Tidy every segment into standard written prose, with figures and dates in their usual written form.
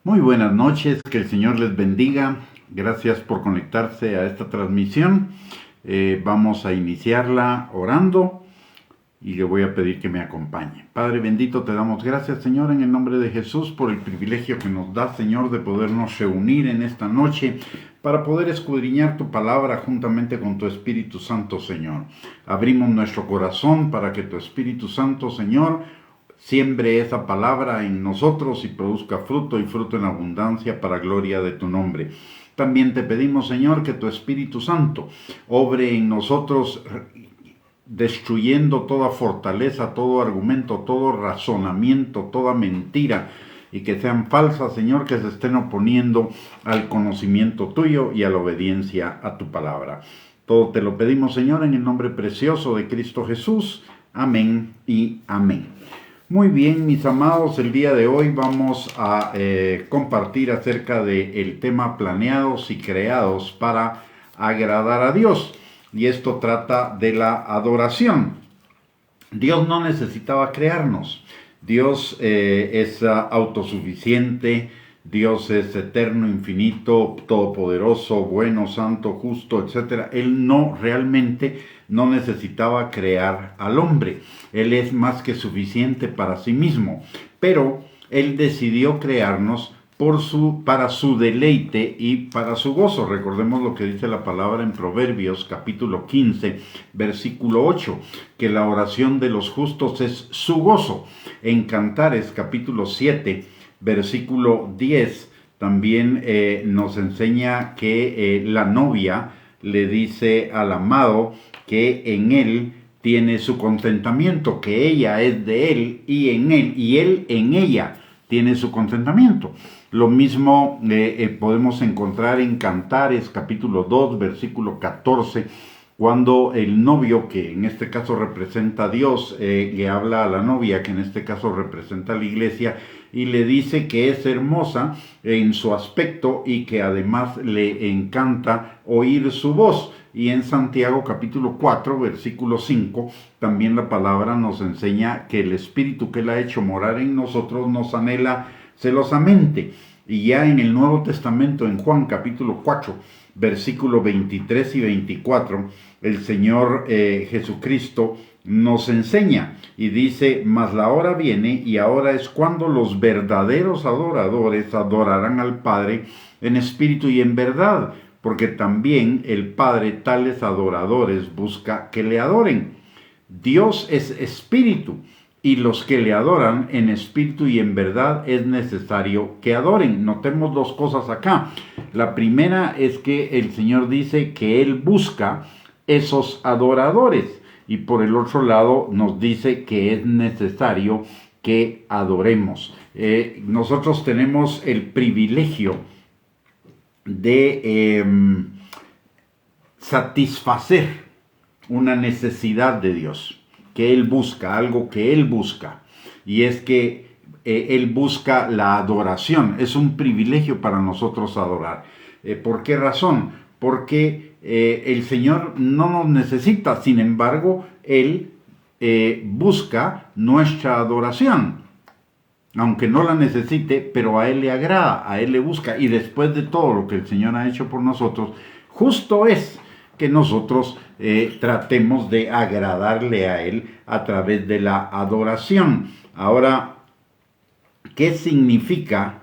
Muy buenas noches, que el Señor les bendiga. Gracias por conectarse a esta transmisión. Vamos a iniciarla orando y le voy a pedir que me acompañe. Padre bendito, te damos gracias, Señor, en el nombre de Jesús, por el privilegio que nos da, Señor, de podernos reunir en esta noche para poder escudriñar tu palabra juntamente con tu Espíritu Santo, Señor. Abrimos nuestro corazón para que tu Espíritu Santo, Señor, siembre esa palabra en nosotros y produzca fruto y fruto en abundancia para gloria de tu nombre. También te pedimos, Señor, que tu Espíritu Santo obre en nosotros destruyendo toda fortaleza, todo argumento, todo razonamiento, toda mentira y que sean falsas, Señor, que se estén oponiendo al conocimiento tuyo y a la obediencia a tu palabra. Todo te lo pedimos, Señor, en el nombre precioso de Cristo Jesús. Amén y amén. Muy bien, mis amados, el día de hoy vamos a compartir acerca del tema planeados y creados para agradar a Dios. Y esto trata de la adoración. Dios no necesitaba crearnos. Dios es autosuficiente. Dios es eterno, infinito, todopoderoso, bueno, santo, justo, etc. Él realmente no necesitaba crear al hombre. Él es más que suficiente para sí mismo. Pero Él decidió crearnos para su deleite y para su gozo. Recordemos lo que dice la palabra en Proverbios capítulo 15, versículo 8, que la oración de los justos es su gozo. En Cantares capítulo 7, versículo 10, también nos enseña que la novia le dice al amado que en él tiene su contentamiento, que ella es de él y en él, y él en ella tiene su contentamiento. Lo mismo podemos encontrar en Cantares capítulo 2, versículo 14, cuando el novio, que en este caso representa a Dios, le habla a la novia, que en este caso representa a la iglesia, y le dice que es hermosa en su aspecto y que además le encanta oír su voz. Y en Santiago capítulo 4, versículo 5, también la palabra nos enseña que el Espíritu que Él ha hecho morar en nosotros nos anhela celosamente. Y ya en el Nuevo Testamento, en Juan capítulo 4, versículo 23 y 24, el Señor Jesucristo nos enseña y dice: mas la hora viene y ahora es cuando los verdaderos adoradores adorarán al Padre en espíritu y en verdad, porque también el Padre tales adoradores busca que le adoren. Dios es espíritu, y los que le adoran en espíritu y en verdad es necesario que adoren. Notemos dos cosas acá. La primera es que el Señor dice que Él busca esos adoradores, y por el otro lado nos dice que es necesario que adoremos. Nosotros tenemos el privilegio de satisfacer una necesidad de Dios, que Él busca, algo que Él busca, y es que Él busca la adoración. Es un privilegio para nosotros adorar. ¿Por qué razón? Porque el Señor no nos necesita, sin embargo, Él busca nuestra adoración. Aunque no la necesite, pero a Él le agrada, a Él le busca, y después de todo lo que el Señor ha hecho por nosotros, justo es que nosotros tratemos de agradarle a Él a través de la adoración. Ahora, ¿qué significa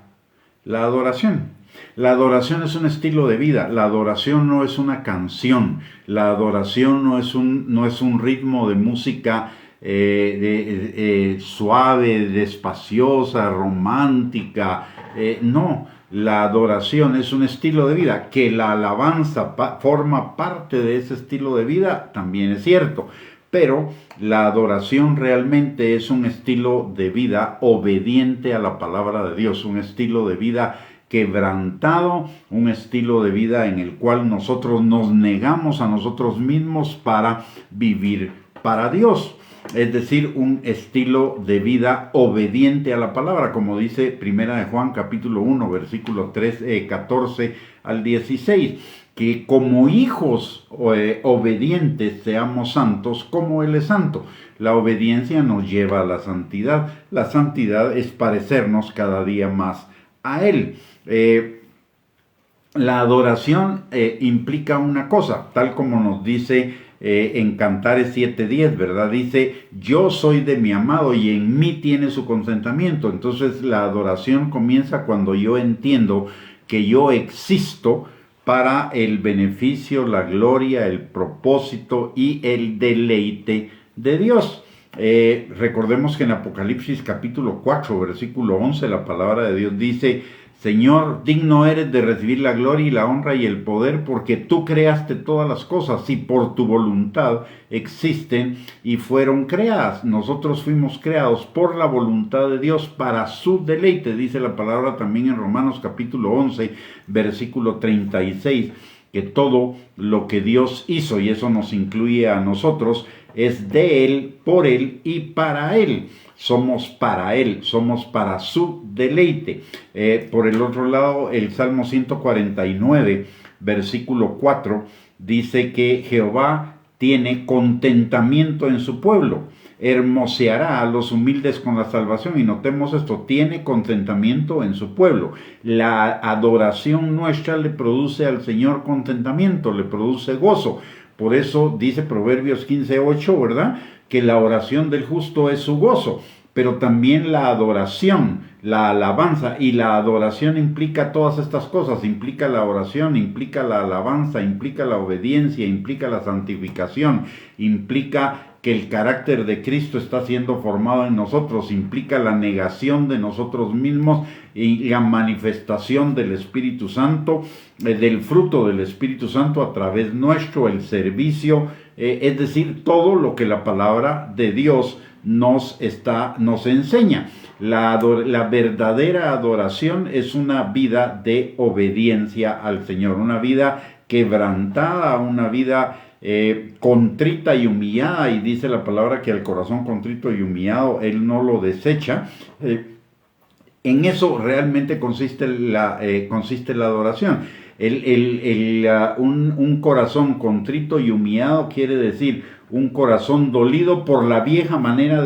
la adoración? La adoración es un estilo de vida. La adoración no es una canción. La adoración no es un ritmo de música suave, despaciosa, romántica. No. La adoración es un estilo de vida. Que la alabanza forma parte de ese estilo de vida también es cierto. Pero la adoración realmente es un estilo de vida obediente a la palabra de Dios, un estilo de vida quebrantado, un estilo de vida en el cual nosotros nos negamos a nosotros mismos para vivir para Dios. Es decir, un estilo de vida obediente a la palabra, como dice Primera de Juan capítulo 1, versículo 14 al 16, que como hijos obedientes seamos santos como Él es santo. La obediencia nos lleva a la santidad. La santidad es parecernos cada día más a Él. La adoración implica una cosa, tal como nos dice en Cantares 7:10, ¿verdad? Dice, yo soy de mi amado y en mí tiene su consentimiento. Entonces la adoración comienza cuando yo entiendo que yo existo para el beneficio, la gloria, el propósito y el deleite de Dios. Recordemos que en Apocalipsis capítulo 4, versículo 11, la palabra de Dios dice, Señor, digno eres de recibir la gloria y la honra y el poder, porque tú creaste todas las cosas y por tu voluntad existen y fueron creadas. Nosotros fuimos creados por la voluntad de Dios para su deleite, dice la palabra también en Romanos capítulo 11, versículo 36, que todo lo que Dios hizo, y eso nos incluye a nosotros, es de Él, por Él y para Él. Somos para Él, somos para su deleite. Por el otro lado, el Salmo 149, versículo 4, dice que Jehová tiene contentamiento en su pueblo, hermoseará a los humildes con la salvación. Y notemos esto, tiene contentamiento en su pueblo. La adoración nuestra le produce al Señor contentamiento, le produce gozo. Por eso dice Proverbios 15:8, ¿verdad?, que la oración del justo es su gozo, pero también la adoración, la alabanza, y la adoración implica todas estas cosas, implica la oración, implica la alabanza, implica la obediencia, implica la santificación, implica que el carácter de Cristo está siendo formado en nosotros, implica la negación de nosotros mismos y la manifestación del Espíritu Santo, del fruto del Espíritu Santo a través nuestro, el servicio, es decir, todo lo que la palabra de Dios nos enseña. La verdadera adoración es una vida de obediencia al Señor, una vida quebrantada, una vida contrita y humillada, y dice la palabra que al corazón contrito y humillado Él no lo desecha. En eso realmente consiste la adoración. Un corazón contrito y humillado quiere decir un corazón dolido por la vieja manera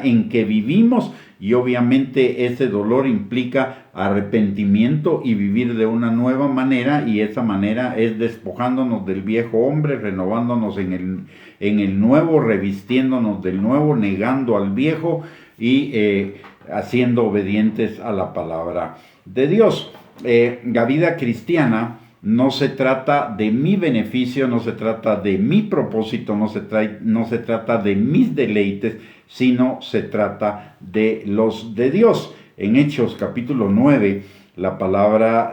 en que vivimos, y obviamente ese dolor implica arrepentimiento y vivir de una nueva manera, y esa manera es despojándonos del viejo hombre, renovándonos en el nuevo, revistiéndonos del nuevo, negando al viejo y haciendo obedientes a la palabra de Dios. La vida cristiana no se trata de mi beneficio, no se trata de mi propósito, no se trata de mis deleites, sino se trata de los de Dios. En Hechos capítulo 9, la palabra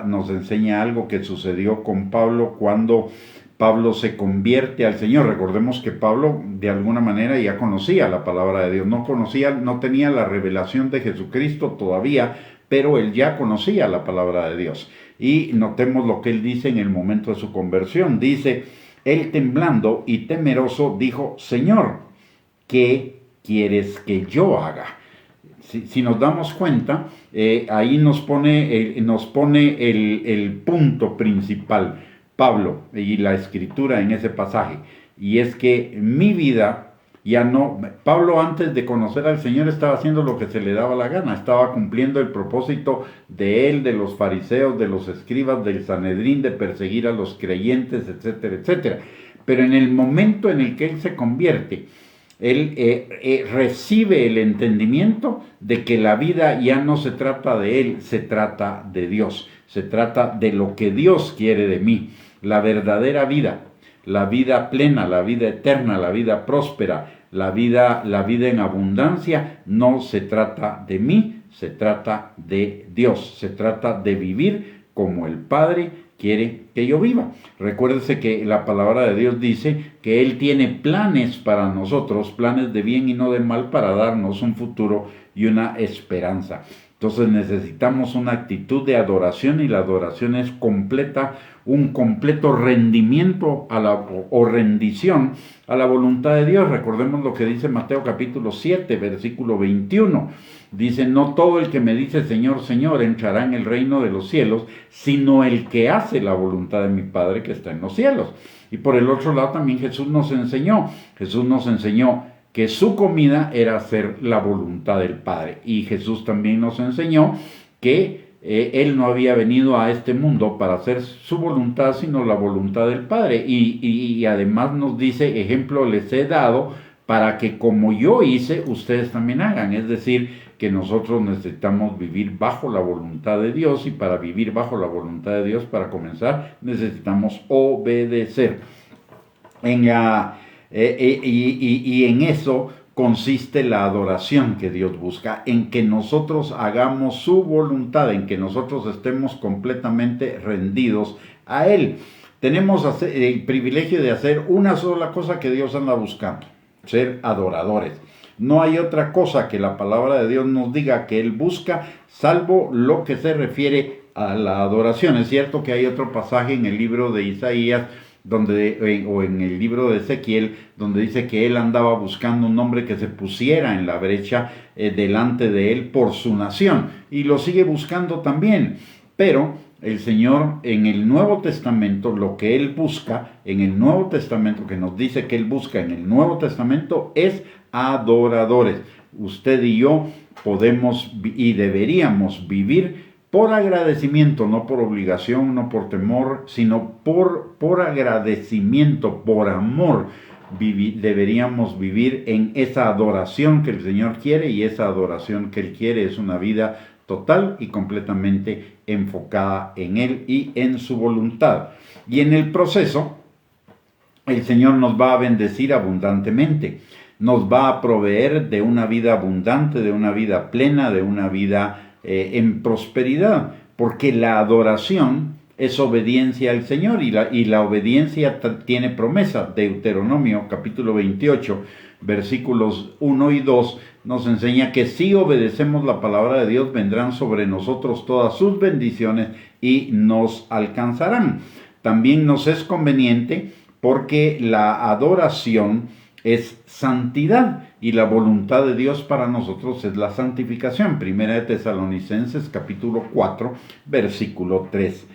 nos enseña algo que sucedió con Pablo cuando Pablo se convierte al Señor. Recordemos que Pablo de alguna manera ya conocía la palabra de Dios, no tenía la revelación de Jesucristo todavía, pero él ya conocía la palabra de Dios. Y notemos lo que él dice en el momento de su conversión. Dice, él temblando y temeroso dijo, Señor, ¿qué quieres que yo haga? Si nos damos cuenta, ahí nos pone el punto principal, Pablo y la escritura en ese pasaje. Y es que mi vida ya no... Pablo, antes de conocer al Señor, estaba haciendo lo que se le daba la gana, estaba cumpliendo el propósito de él, de los fariseos, de los escribas, del Sanedrín, de perseguir a los creyentes, etcétera, etcétera. Pero en el momento en el que él se convierte, él recibe el entendimiento de que la vida ya no se trata de él, se trata de Dios, se trata de lo que Dios quiere de mí, la verdadera vida, la vida plena, la vida eterna, la vida próspera, la vida en abundancia. No se trata de mí, se trata de Dios, se trata de vivir como el Padre quiere que yo viva. Recuérdese que la palabra de Dios dice que Él tiene planes para nosotros, planes de bien y no de mal, para darnos un futuro y una esperanza. Entonces necesitamos una actitud de adoración, y la adoración es un completo rendimiento o rendición a la voluntad de Dios. Recordemos lo que dice Mateo capítulo 7, versículo 21. Dice, no todo el que me dice Señor, Señor entrará en el reino de los cielos, sino el que hace la voluntad de mi Padre que está en los cielos. Y por el otro lado también Jesús nos enseñó que su comida era hacer la voluntad del Padre. Y Jesús también nos enseñó que Él no había venido a este mundo para hacer su voluntad, sino la voluntad del Padre. Y además nos dice, ejemplo les he dado para que como yo hice, ustedes también hagan. Es decir, que nosotros necesitamos vivir bajo la voluntad de Dios, y para vivir bajo la voluntad de Dios, para comenzar, necesitamos obedecer. En eso consiste la adoración que Dios busca, en que nosotros hagamos su voluntad, en que nosotros estemos completamente rendidos a Él. Tenemos el privilegio de hacer una sola cosa que Dios anda buscando: ser adoradores. No hay otra cosa que la palabra de Dios nos diga que Él busca, salvo lo que se refiere a la adoración. Es cierto que hay otro pasaje en el libro de Isaías, o en el libro de Ezequiel, donde dice que Él andaba buscando un hombre que se pusiera en la brecha delante de Él por su nación, y lo sigue buscando también. Pero el Señor en el Nuevo Testamento, lo que Él busca en el Nuevo Testamento, que nos dice que Él busca en el Nuevo Testamento, es adoradores. Usted y yo podemos y deberíamos vivir por agradecimiento, no por obligación, no por temor, sino por agradecimiento, por amor. Deberíamos vivir en esa adoración que el Señor quiere, y esa adoración que Él quiere es una vida total y completamente enfocada en Él y en su voluntad. Y en el proceso, el Señor nos va a bendecir abundantemente, nos va a proveer de una vida abundante, de una vida plena, de una vida en prosperidad, porque la adoración es obediencia al Señor, y la obediencia tiene promesa. Deuteronomio capítulo 28, versículos 1 y 2 nos enseña que si obedecemos la palabra de Dios, vendrán sobre nosotros todas sus bendiciones y nos alcanzarán. También nos es conveniente porque la adoración es santidad, y la voluntad de Dios para nosotros es la santificación. Primera de Tesalonicenses capítulo 4, versículo 3.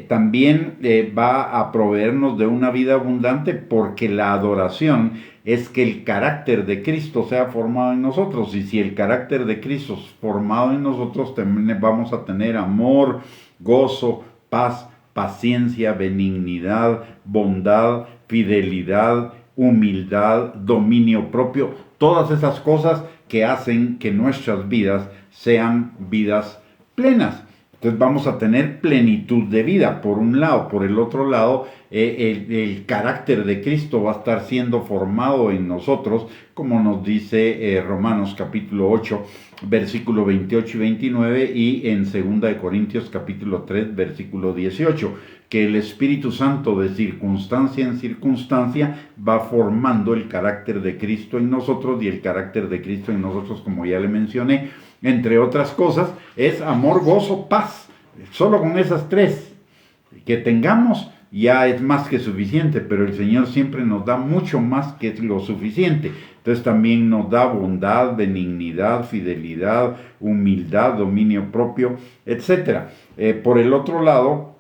También va a proveernos de una vida abundante, porque la adoración es que el carácter de Cristo sea formado en nosotros, y si el carácter de Cristo es formado en nosotros, también vamos a tener amor, gozo, paz, paciencia, benignidad, bondad, fidelidad, humildad, dominio propio, todas esas cosas que hacen que nuestras vidas sean vidas plenas. Entonces vamos a tener plenitud de vida, por un lado. Por el otro lado, el carácter de Cristo va a estar siendo formado en nosotros, como nos dice Romanos capítulo 8, versículo 28 y 29, y en 2 Corintios capítulo 3, versículo 18, que el Espíritu Santo de circunstancia en circunstancia va formando el carácter de Cristo en nosotros, y el carácter de Cristo en nosotros, como ya le mencioné, entre otras cosas, es amor, gozo, paz. Solo con esas tres que tengamos ya es más que suficiente, pero el Señor siempre nos da mucho más que lo suficiente. Entonces también nos da bondad, benignidad, fidelidad, humildad, dominio propio, etc. Por el otro lado,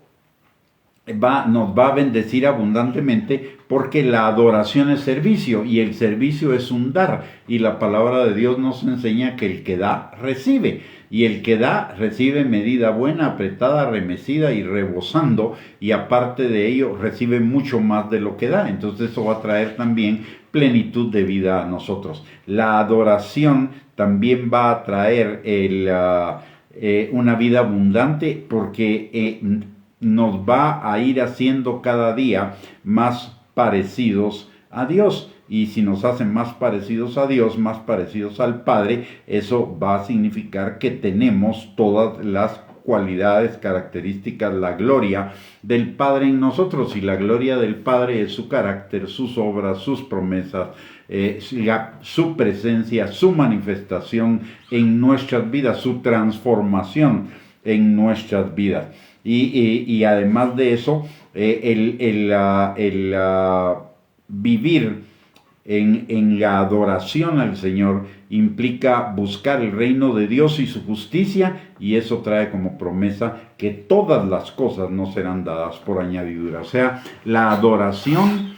nos va a bendecir abundantemente, porque la adoración es servicio, y el servicio es un dar, y la palabra de Dios nos enseña que el que da, recibe, y el que da, recibe medida buena, apretada, remecida y rebosando, y aparte de ello, recibe mucho más de lo que da. Entonces eso va a traer también plenitud de vida a nosotros. La adoración también va a traer una vida abundante, porque nos va a ir haciendo cada día más parecidos a Dios. Y si nos hacen más parecidos a Dios, más parecidos al Padre, eso va a significar que tenemos todas las cualidades, características, la gloria del Padre en nosotros. Y la gloria del Padre es su carácter, sus obras, sus promesas, su presencia, su manifestación en nuestras vidas, su transformación en nuestras vidas. Y además de eso, vivir en la adoración al Señor implica buscar el reino de Dios y su justicia, y eso trae como promesa que todas las cosas no serán dadas por añadidura. O sea, la adoración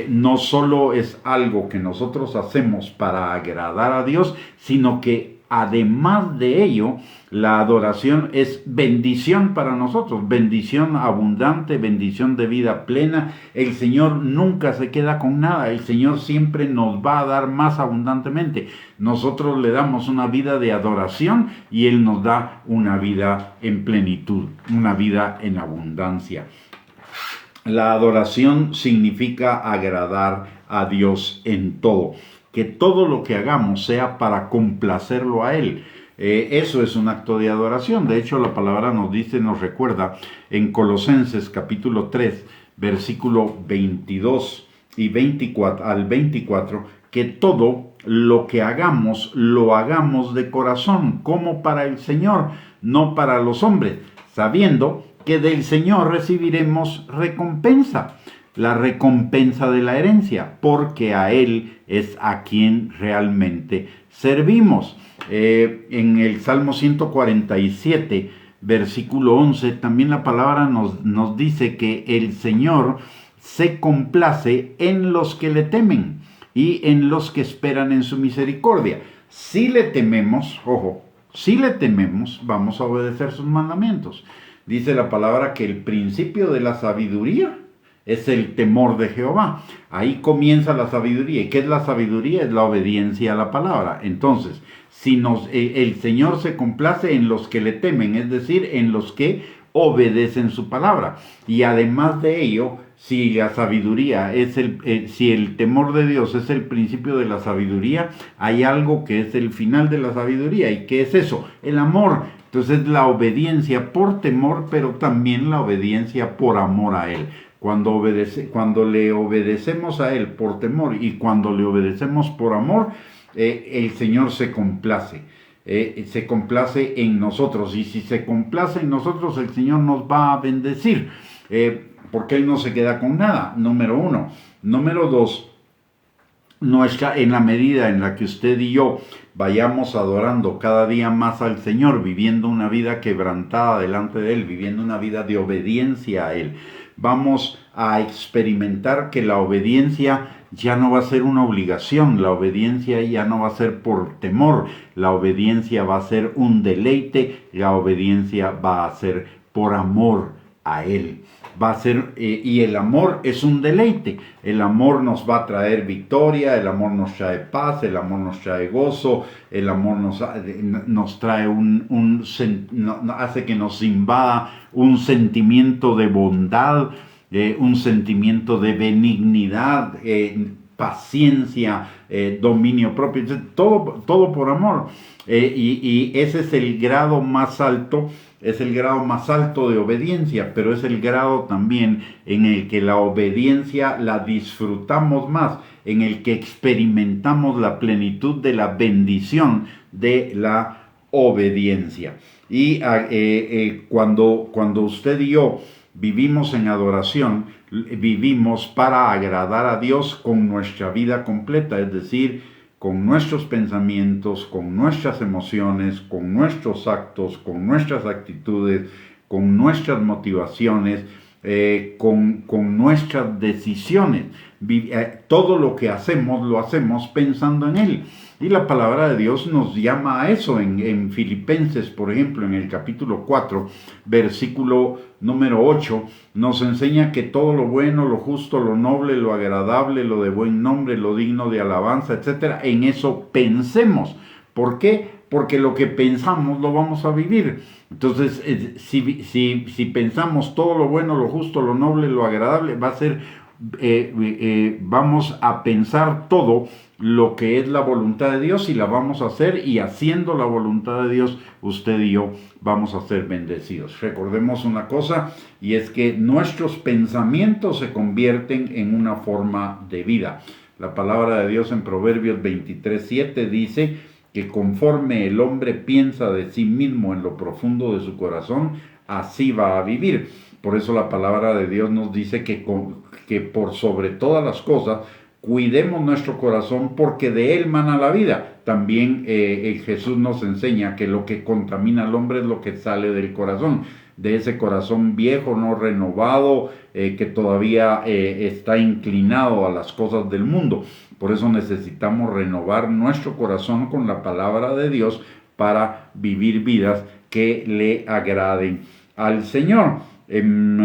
no solo es algo que nosotros hacemos para agradar a Dios, sino que además de ello, la adoración es bendición para nosotros, bendición abundante, bendición de vida plena. El Señor nunca se queda con nada, el Señor siempre nos va a dar más abundantemente. Nosotros le damos una vida de adoración y Él nos da una vida en plenitud, una vida en abundancia. La adoración significa agradar a Dios en todo. Que todo lo que hagamos sea para complacerlo a Él. Eso es un acto de adoración. De hecho, la palabra nos dice, nos recuerda en Colosenses capítulo 3, versículo 22 y 24 al 24, que todo lo que hagamos, lo hagamos de corazón, como para el Señor, no para los hombres, sabiendo que del Señor recibiremos recompensa. La recompensa de la herencia, porque a Él es a quien realmente servimos. En el Salmo 147, versículo 11, también la palabra nos dice que el Señor se complace en los que le temen y en los que esperan en su misericordia. Si le tememos, ojo, si le tememos, vamos a obedecer sus mandamientos. Dice la palabra que el principio de la sabiduría es el temor de Jehová. Ahí comienza la sabiduría. ¿Y qué es la sabiduría? Es la obediencia a la palabra. Entonces, si el Señor se complace en los que le temen, es decir, en los que obedecen su palabra. Y además de ello, si la sabiduría es si el temor de Dios es el principio de la sabiduría, hay algo que es el final de la sabiduría. ¿Y qué es eso? El amor. Entonces, la obediencia por temor, pero también la obediencia por amor a Él. Cuando le obedecemos a Él por temor y cuando le obedecemos por amor, el Señor se complace en nosotros. Y si se complace en nosotros, el Señor nos va a bendecir, porque Él no se queda con nada, número uno. Número dos, en la medida en la que usted y yo vayamos adorando cada día más al Señor, viviendo una vida quebrantada delante de Él, viviendo una vida de obediencia a Él, vamos a experimentar que la obediencia ya no va a ser una obligación, la obediencia ya no va a ser por temor, la obediencia va a ser un deleite, la obediencia va a ser por amor a Él. Va a ser, y el amor es un deleite. El amor nos va a traer victoria, el amor nos trae paz, el amor nos trae gozo, el amor nos trae hace que nos invada un sentimiento de bondad, un sentimiento de benignidad, paciencia, dominio propio, todo por amor. Y ese es el grado más alto. Es el grado más alto de obediencia, pero es el grado también en el que la obediencia la disfrutamos más, en el que experimentamos la plenitud de la bendición de la obediencia. Y cuando usted y yo vivimos en adoración, vivimos para agradar a Dios con nuestra vida completa, es decir, con nuestros pensamientos, con nuestras emociones, con nuestros actos, con nuestras actitudes, con nuestras motivaciones, con nuestras decisiones. Todo lo que hacemos, lo hacemos pensando en Él. Y la palabra de Dios nos llama a eso en Filipenses, por ejemplo, en el capítulo 4, versículo número 8, nos enseña que todo lo bueno, lo justo, lo noble, lo agradable, lo de buen nombre, lo digno de alabanza, etcétera, en eso pensemos. ¿Por qué? Porque lo que pensamos lo vamos a vivir. Entonces, si pensamos todo lo bueno, lo justo, lo noble, lo agradable, va a ser, vamos a pensar todo lo que es la voluntad de Dios y la vamos a hacer, y haciendo la voluntad de Dios, usted y yo vamos a ser bendecidos. Recordemos una cosa, y es que nuestros pensamientos se convierten en una forma de vida. La palabra de Dios en Proverbios 23:7 dice que conforme el hombre piensa de sí mismo en lo profundo de su corazón, así va a vivir. Por eso la palabra de Dios nos dice que por sobre todas las cosas cuidemos nuestro corazón, porque de él mana la vida. también Jesús nos enseña que lo que contamina al hombre es lo que sale del corazón, de ese corazón viejo, no renovado, que todavía está inclinado a las cosas del mundo. Por eso necesitamos renovar nuestro corazón con la palabra de Dios para vivir vidas que le agraden al Señor. En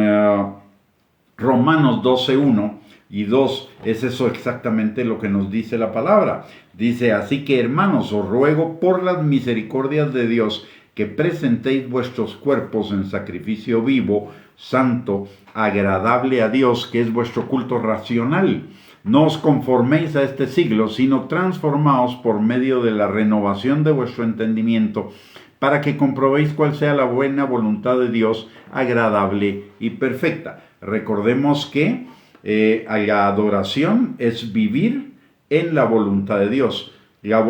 Romanos 12:1 y 2 es eso exactamente lo que nos dice la palabra. Dice: así que, hermanos, os ruego por las misericordias de Dios que presentéis vuestros cuerpos en sacrificio vivo, santo, agradable a Dios, que es vuestro culto racional. No os conforméis a este siglo, sino transformaos por medio de la renovación de vuestro entendimiento, para que comprobéis cuál sea la buena voluntad de Dios, agradable y perfecta. Recordemos que la adoración es vivir en la voluntad de Dios.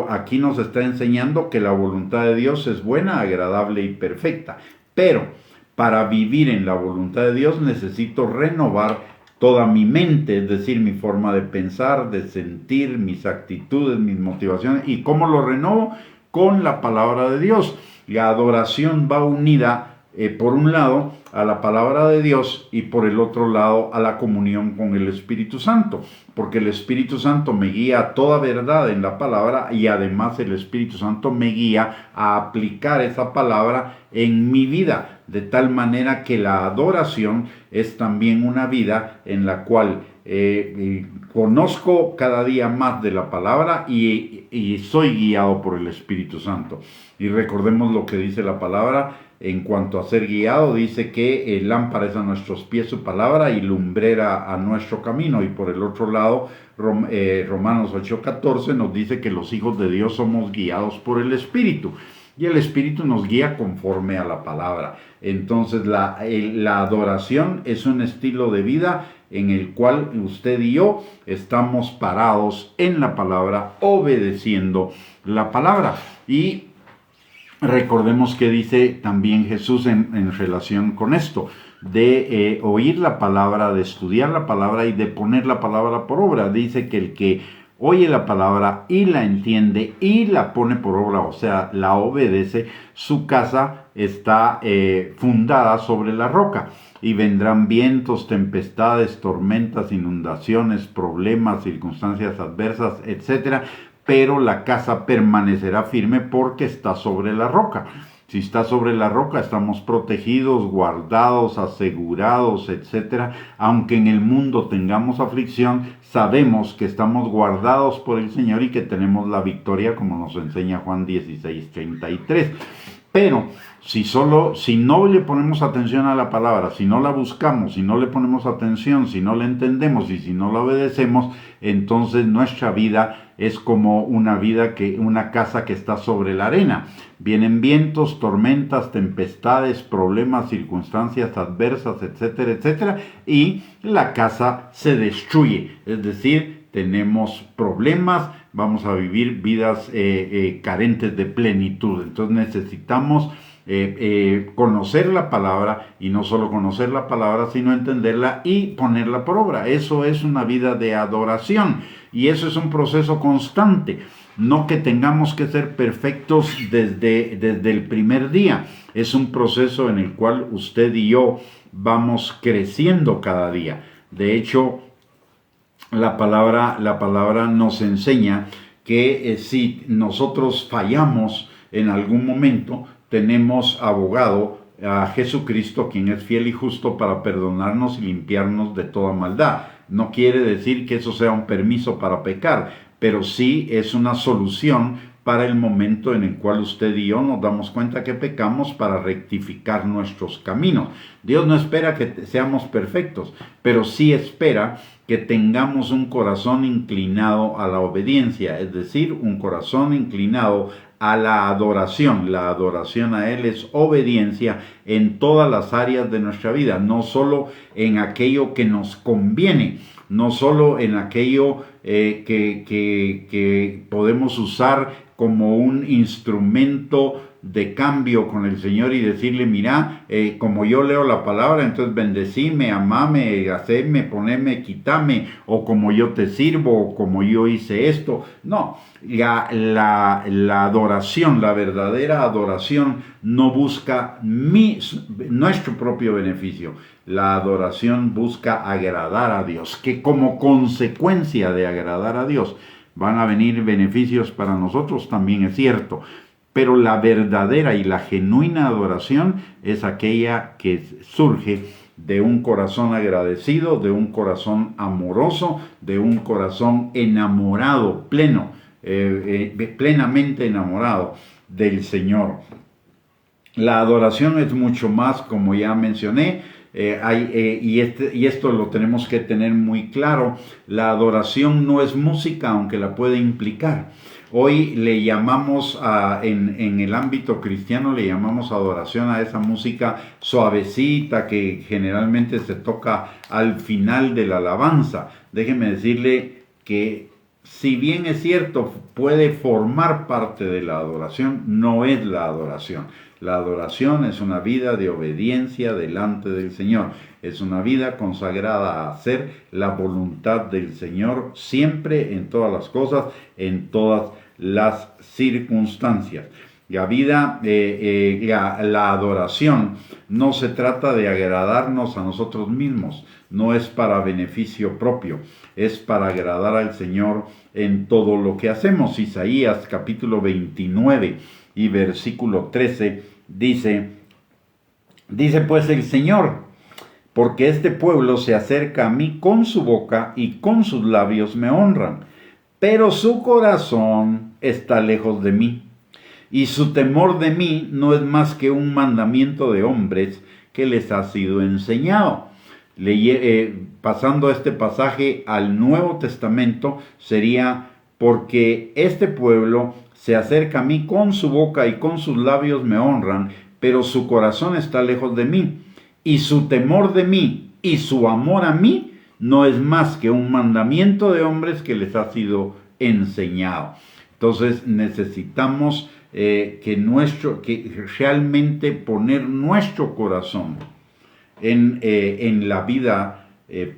Aquí nos está enseñando que la voluntad de Dios es buena, agradable y perfecta. Pero para vivir en la voluntad de Dios necesito renovar toda mi mente, es decir, mi forma de pensar, de sentir, mis actitudes, mis motivaciones. ¿Y cómo lo renovo? Con la palabra de Dios. La adoración va unida, por un lado, a la palabra de Dios y por el otro lado a la comunión con el Espíritu Santo, porque el Espíritu Santo me guía a toda verdad en la palabra y además el Espíritu Santo me guía a aplicar esa palabra en mi vida, de tal manera que la adoración es también una vida en la cual conozco cada día más de la palabra y soy guiado por el Espíritu Santo. Y recordemos lo que dice la palabra en cuanto a ser guiado. Dice que lámpara es a nuestros pies su palabra y lumbrera a nuestro camino. Y por el otro lado, Romanos 8:14 nos dice que los hijos de Dios somos guiados por el Espíritu. Y el Espíritu nos guía conforme a la palabra. Entonces la adoración es un estilo de vida en el cual usted y yo estamos parados en la palabra, obedeciendo la palabra. Y recordemos que dice también Jesús en relación con esto, de oír la palabra, de estudiar la palabra y de poner la palabra por obra. Dice que el que oye la palabra y la entiende y la pone por obra, o sea, la obedece, su casa está fundada sobre la roca. Y vendrán vientos, tempestades, tormentas, inundaciones, problemas, circunstancias adversas, etc. Pero la casa permanecerá firme porque está sobre la roca. Si está sobre la roca, estamos protegidos, guardados, asegurados, etc. Aunque en el mundo tengamos aflicción, sabemos que estamos guardados por el Señor y que tenemos la victoria, como nos enseña Juan 16:33. Pero si no le ponemos atención a la palabra, si no la buscamos, si no le ponemos atención, si no la entendemos y si no la obedecemos, entonces nuestra vida es como una casa que está sobre la arena. Vienen vientos, tormentas, tempestades, problemas, circunstancias adversas, etcétera, etcétera, y la casa se destruye. Es decir, tenemos problemas, vamos a vivir vidas carentes de plenitud. Entonces necesitamos conocer la palabra, y no solo conocer la palabra, sino entenderla y ponerla por obra. Eso es una vida de adoración, y eso es un proceso constante. No que tengamos que ser perfectos desde el primer día. Es un proceso en el cual usted y yo vamos creciendo cada día. De hecho, la palabra nos enseña que si nosotros fallamos en algún momento, tenemos abogado a Jesucristo, quien es fiel y justo para perdonarnos y limpiarnos de toda maldad. No quiere decir que eso sea un permiso para pecar, pero sí es una solución para el momento en el cual usted y yo nos damos cuenta que pecamos, para rectificar nuestros caminos. Dios no espera que seamos perfectos, pero sí espera que tengamos un corazón inclinado a la obediencia, es decir, un corazón inclinado a la adoración. La adoración a Él es obediencia en todas las áreas de nuestra vida, no solo en aquello que nos conviene, no solo en aquello que podemos usar como un instrumento de cambio con el Señor y decirle, mira, como yo leo la palabra, entonces bendecime, amame, haceme, poneme, quitame, o como yo te sirvo, o como yo hice esto. No, la adoración, la verdadera adoración no busca nuestro propio beneficio. La adoración busca agradar a Dios, que como consecuencia de agradar a Dios van a venir beneficios para nosotros, también es cierto. Pero la verdadera y la genuina adoración es aquella que surge de un corazón agradecido, de un corazón amoroso, de un corazón enamorado, plenamente enamorado del Señor. La adoración es mucho más, como ya mencioné, y esto lo tenemos que tener muy claro. La adoración no es música, aunque la puede implicar. Hoy le llamamos, en el ámbito cristiano, le llamamos adoración a esa música suavecita que generalmente se toca al final de la alabanza. Déjeme decirle que si bien es cierto, puede formar parte de la adoración, no es la adoración. La adoración es una vida de obediencia delante del Señor. Es una vida consagrada a hacer la voluntad del Señor siempre, en todas las cosas, en todas las circunstancias. La adoración no se trata de agradarnos a nosotros mismos, no es para beneficio propio, es para agradar al Señor en todo lo que hacemos. Isaías capítulo 29 y versículo 13 dice pues el Señor, porque este pueblo se acerca a mí con su boca y con sus labios me honran, pero su corazón está lejos de mí, y su temor de mí no es más que un mandamiento de hombres que les ha sido enseñado. Pasando este pasaje al Nuevo Testamento, sería porque este pueblo se acerca a mí con su boca y con sus labios me honran, pero su corazón está lejos de mí, y su temor de mí y su amor a mí no es más que un mandamiento de hombres que les ha sido enseñado. Entonces necesitamos que realmente poner nuestro corazón en la vida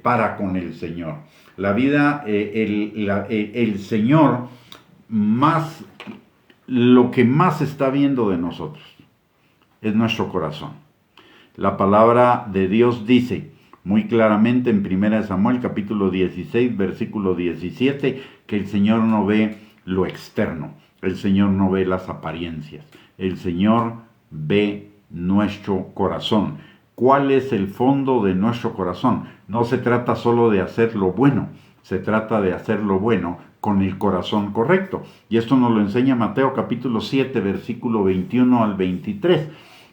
para con el Señor. La vida, el Señor lo que más está viendo de nosotros es nuestro corazón. La palabra de Dios dice muy claramente en 1 Samuel capítulo 16 versículo 17 que el Señor no ve lo externo, el Señor no ve las apariencias, el Señor ve nuestro corazón. ¿Cuál es el fondo de nuestro corazón? No se trata solo de hacer lo bueno, se trata de hacer lo bueno con el corazón correcto. Y esto nos lo enseña Mateo capítulo 7, versículo 21 al 23.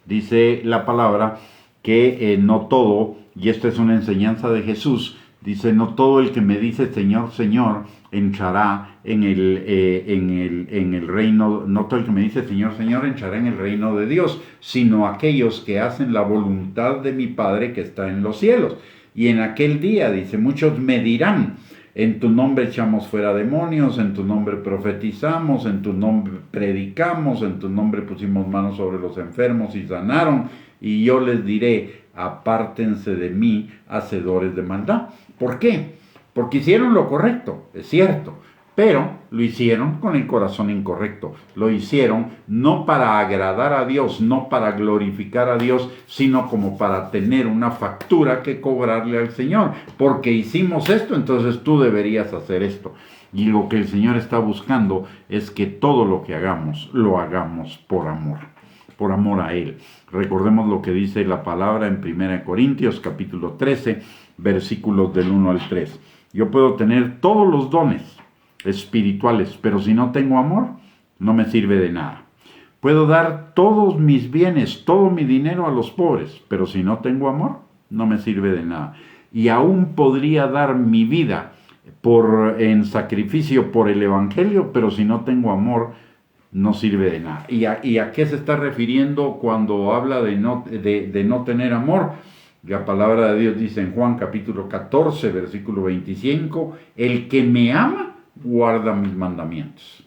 Dice la palabra que no todo, y esta es una enseñanza de Jesús, dice, no todo el que me dice Señor, Señor, entrará en el reino, no todo el que me dice Señor, Señor, entrará en el reino de Dios, sino aquellos que hacen la voluntad de mi Padre que está en los cielos. Y en aquel día, dice, muchos me dirán, en tu nombre echamos fuera demonios, en tu nombre profetizamos, en tu nombre predicamos, en tu nombre pusimos manos sobre los enfermos y sanaron. Y yo les diré, apártense de mí, hacedores de maldad. ¿Por qué? Porque hicieron lo correcto, es cierto, pero lo hicieron con el corazón incorrecto. Lo hicieron no para agradar a Dios, no para glorificar a Dios, sino como para tener una factura que cobrarle al Señor. Porque hicimos esto, entonces tú deberías hacer esto. Y lo que el Señor está buscando es que todo lo que hagamos, lo hagamos por amor a Él. Recordemos lo que dice la palabra en 1 Corintios capítulo 13, versículos del 1 al 3. Yo puedo tener todos los dones espirituales, pero si no tengo amor, no me sirve de nada. Puedo dar todos mis bienes, todo mi dinero a los pobres, pero si no tengo amor, no me sirve de nada. Y aún podría dar mi vida en sacrificio por el Evangelio, pero si no tengo amor, no sirve de nada. ¿Y a qué se está refiriendo cuando habla de no tener amor? La palabra de Dios dice en Juan capítulo 14, versículo 25, el que me ama, guarda mis mandamientos.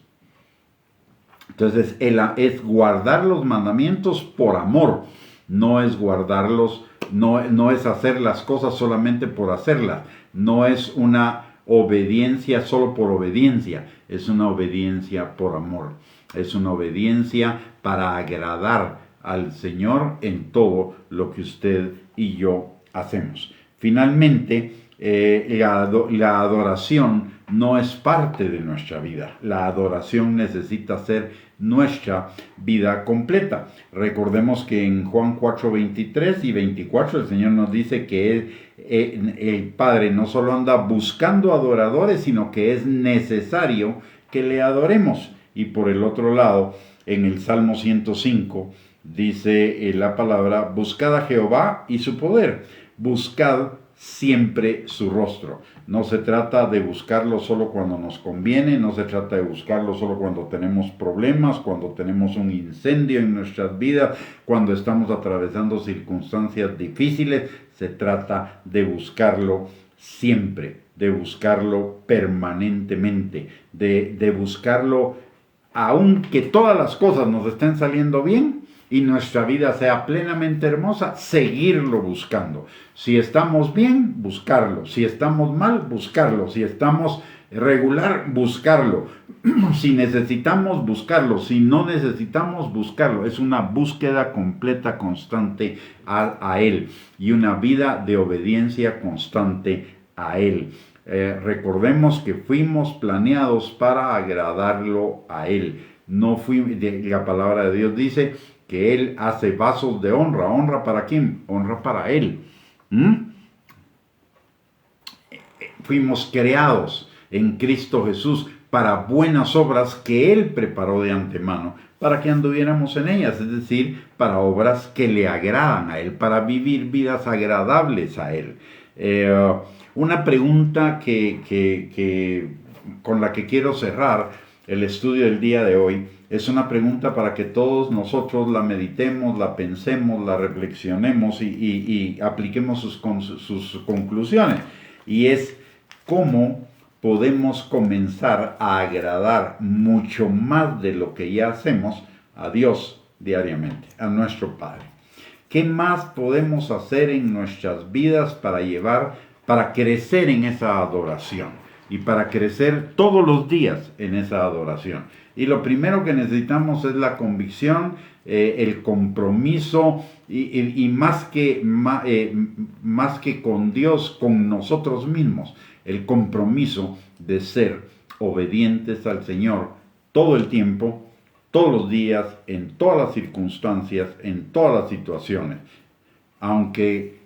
Entonces, es guardar los mandamientos por amor, no es guardarlos, no es hacer las cosas solamente por hacerlas, no es una obediencia solo por obediencia, es una obediencia por amor, es una obediencia para agradar al Señor en todo lo que usted y yo hacemos. Finalmente, la adoración no es parte de nuestra vida. La adoración necesita ser nuestra vida completa. Recordemos que en Juan 4, 23 y 24 el Señor nos dice que el Padre no solo anda buscando adoradores, sino que es necesario que le adoremos. Y por el otro lado, en el Salmo 105, dice la palabra: buscad a Jehová y su poder, buscad siempre su rostro. No se trata de buscarlo solo cuando nos conviene, no se trata de buscarlo solo cuando tenemos problemas, cuando tenemos un incendio en nuestras vidas, cuando estamos atravesando circunstancias difíciles. Se trata de buscarlo siempre, de buscarlo permanentemente, de buscarlo aunque todas las cosas nos estén saliendo bien y nuestra vida sea plenamente hermosa, seguirlo buscando. Si estamos bien, buscarlo. Si estamos mal, buscarlo. Si estamos regular, buscarlo. Si necesitamos, buscarlo. Si no necesitamos, buscarlo. Es una búsqueda completa, constante a Él, y una vida de obediencia constante a Él. Recordemos que fuimos planeados para agradarlo a Él. La palabra de Dios dice que Él hace vasos de honra. ¿Honra para quién? Honra para Él. Fuimos creados en Cristo Jesús para buenas obras que Él preparó de antemano, para que anduviéramos en ellas, es decir, para obras que le agradan a Él, para vivir vidas agradables a Él. Una pregunta con la que quiero cerrar el estudio del día de hoy es una pregunta para que todos nosotros la meditemos, la pensemos, la reflexionemos y apliquemos sus conclusiones. Y es: ¿cómo podemos comenzar a agradar mucho más de lo que ya hacemos a Dios diariamente, a nuestro Padre? ¿Qué más podemos hacer en nuestras vidas para crecer en esa adoración y para crecer todos los días en esa adoración? Y lo primero que necesitamos es la convicción, el compromiso y más que con Dios, con nosotros mismos, el compromiso de ser obedientes al Señor todo el tiempo, todos los días, en todas las circunstancias, en todas las situaciones, aunque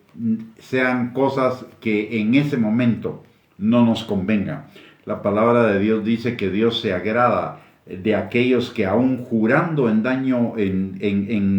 sean cosas que en ese momento no nos convengan. La palabra de Dios dice que Dios se agrada de aquellos que, aún jurando en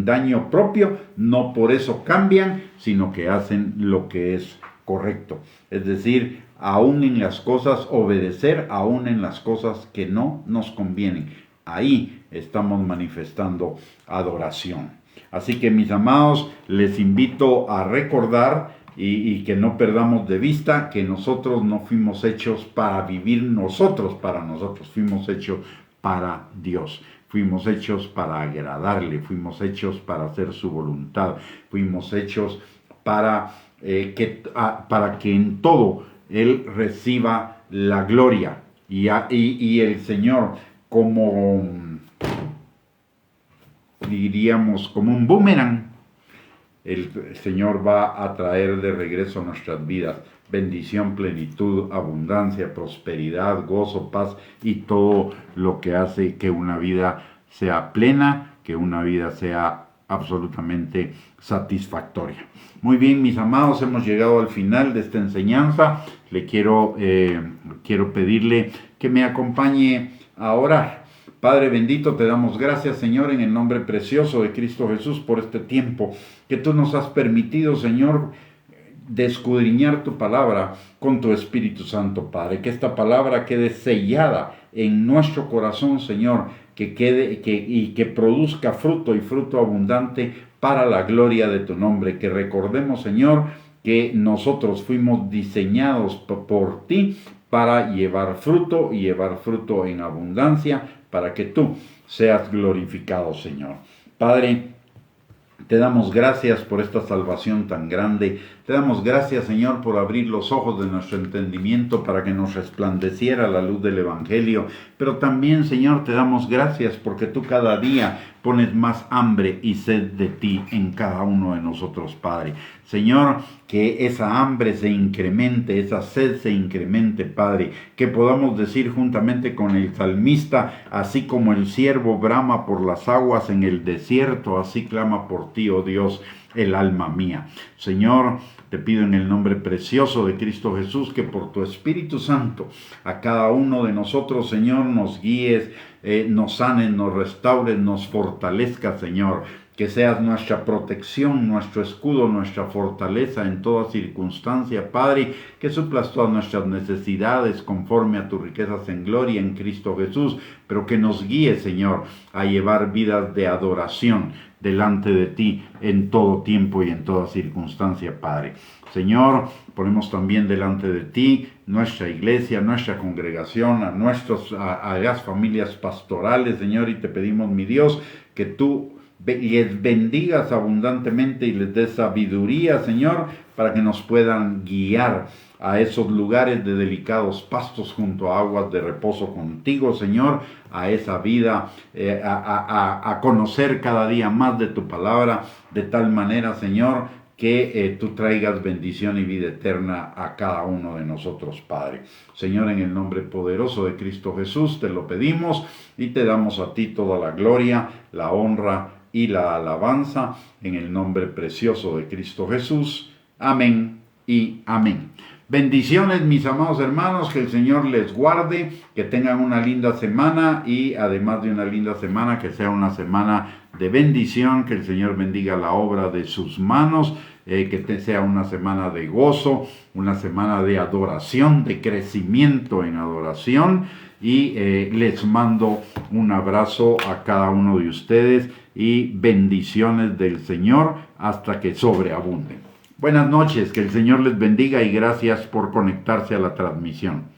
daño propio, no por eso cambian, sino que hacen lo que es correcto. Es decir, aún en las cosas, obedecer aún en las cosas que no nos convienen. Ahí estamos manifestando adoración. Así que, mis amados, les invito a recordar y que no perdamos de vista que nosotros no fuimos hechos para vivir nosotros para nosotros, fuimos hechos para Dios. Fuimos hechos para agradarle, fuimos hechos para hacer su voluntad, fuimos hechos para que en todo Él reciba la gloria. Y el Señor, como diríamos, como un boomerang, el Señor va a traer de regreso a nuestras vidas bendición, plenitud, abundancia, prosperidad, gozo, paz y todo lo que hace que una vida sea plena, que una vida sea absolutamente satisfactoria. Muy bien, mis amados, hemos llegado al final de esta enseñanza. Quiero pedirle que me acompañe a orar. Padre bendito, te damos gracias, Señor, en el nombre precioso de Cristo Jesús, por este tiempo que tú nos has permitido, Señor, de escudriñar tu palabra con tu Espíritu Santo, Padre. Que esta palabra quede sellada en nuestro corazón, Señor, que produzca fruto y fruto abundante para la gloria de tu nombre. Que recordemos, Señor, que nosotros fuimos diseñados por ti para llevar fruto y llevar fruto en abundancia, para que tú seas glorificado, Señor. Padre, te damos gracias por esta salvación tan grande. Te damos gracias, Señor, por abrir los ojos de nuestro entendimiento para que nos resplandeciera la luz del Evangelio. Pero también, Señor, te damos gracias porque tú cada día pones más hambre y sed de ti en cada uno de nosotros, Padre. Señor, que esa hambre se incremente, esa sed se incremente, Padre. Que podamos decir juntamente con el salmista, así como el ciervo brama por las aguas en el desierto, así clama por ti, oh Dios, el alma mía. Señor, te pido en el nombre precioso de Cristo Jesús que por tu Espíritu Santo a cada uno de nosotros, Señor, nos guíes, nos sanes, nos restaures, nos fortalezca, Señor. Que seas nuestra protección, nuestro escudo, nuestra fortaleza en toda circunstancia, Padre, que suplas todas nuestras necesidades conforme a tus riquezas en gloria en Cristo Jesús, pero que nos guíe, Señor, a llevar vidas de adoración delante de ti en todo tiempo y en toda circunstancia, Padre. Señor, ponemos también delante de ti nuestra iglesia, nuestra congregación, a las familias pastorales, Señor, y te pedimos, mi Dios, que tú les bendigas abundantemente y les des sabiduría, Señor, para que nos puedan guiar a esos lugares de delicados pastos junto a aguas de reposo contigo, Señor, a esa vida, a conocer cada día más de tu palabra, de tal manera, Señor, que tú traigas bendición y vida eterna a cada uno de nosotros, Padre. Señor, en el nombre poderoso de Cristo Jesús, te lo pedimos y te damos a ti toda la gloria, la honra y la alabanza, en el nombre precioso de Cristo Jesús. Amén y amén. Bendiciones, mis amados hermanos, que el Señor les guarde, que tengan una linda semana y además de una linda semana, que sea una semana de bendición, que el Señor bendiga la obra de sus manos, que sea una semana de gozo, una semana de adoración, de crecimiento en adoración, y les mando un abrazo a cada uno de ustedes y bendiciones del Señor hasta que sobreabunden. Buenas noches, que el Señor les bendiga y gracias por conectarse a la transmisión.